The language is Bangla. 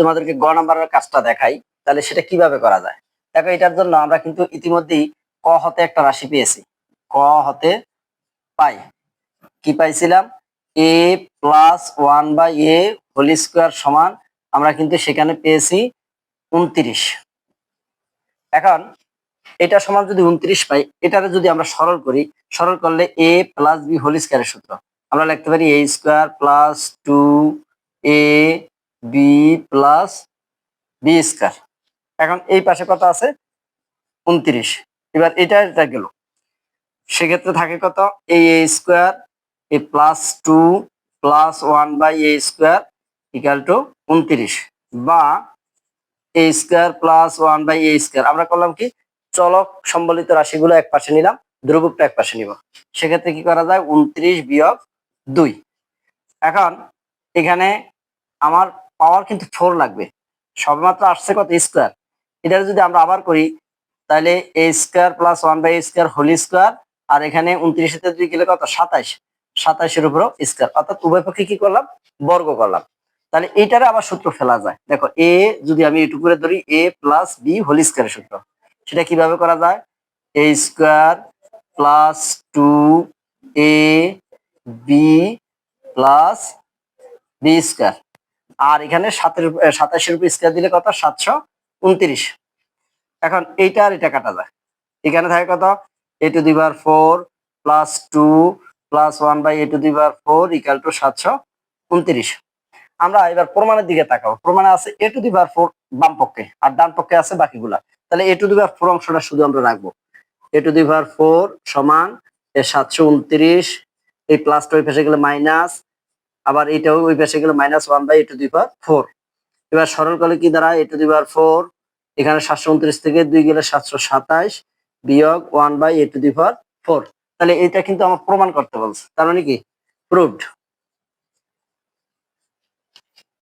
তোমাদেরকে গ নাম্বারের কাজটা দেখাই, তাহলে সেটা কিভাবে করা যায়। দেখো, এটার জন্য আমরা কিন্তু ইতিমধ্যেই ক হতে একটা রাশি পেয়েছি। ক হতে পাই কি পাইছিলাম, এ প্লাস 1/a হোল স্কোয়ার সমান আমরা কিন্তু সেখানে পেয়েছি 29। এখন এটা সমান যদি 29 পাই, এটারে যদি আমরা সরল করি, সরল করলে a প্লাস বি হোল স্কোয়ারের সূত্র আমরা লিখতে পারি a square plus 2a B plus B square. এখন এই পাশে কত আছে, 29। এবার এটা গেল, সেক্ষেত্রে থাকে কত, a square A plus 2 plus 1/a square equal to 29, বা a square plus 1/a square. আমরা করলাম কি, চলক সম্বলিত রাশিগুলো এক পাশে নিলাম, ধ্রুবকটা এক পাশে নিব। সেক্ষেত্রে কি করা যায়, 29 বিয়োগ 2। এখন এখানে আমার পাওয়ার কিন্তু 4 লাগবে, সবেমাত্র আসছে কত, স্কোয়ার। এটা যদি আমরা আবার করি, তাহলে a square plus 1/a square whole square, আর এখানে 29 এর 2 গেলে কত, 27। 27 এর উপরও স্কোয়ার, অর্থাৎ উভয় পক্ষে কি করলাম, বর্গ করলাম। তাহলে এইটারে আবার সূত্র ফেলা যায়। দেখো, এ যদি আমি এটুকু করে ধরি, a প্লাস বি হোল স্কোয়ারের সূত্র, সেটা কিভাবে করা যায়, a square plus 2a B plus B square, আর এখানে 27-এর উপর স্কোয়ার দিলে কত, 729। এখন এইটা আর এটা কাটা যায়, এখানে থাকে কত, a to the power 4 plus 2 plus 1/a to the power 4 equal to 729। আমরা এবার প্রমাণের দিকে তাকাবো। প্রমাণে আছে a টু দি পাওয়ার 4 বাম পক্ষে, আর ডান পক্ষে আছে বাকিগুলা। তাহলে a টু দি পাওয়ার 4 অংশটা শুধু আমরা রাখবো। a টু দি পাওয়ার 4 সমান 729, এই প্লাসটা ওই পাশে গেলে মাইনাস, আবার এইটাও ওই পাশে গেলে মাইনাস 1/a টু দি পাওয়ার 4। এবার সরল করলে কি দাঁড়ায়, a টু দি পাওয়ার 4, এখানে 729 থেকে 2 গেলে 727 বিয়োগ 1/a টু দি পাওয়ার 4। তাহলে এটা কিন্তু আমার প্রমাণ করতে বলছে, তার মানে কি, প্রুভড।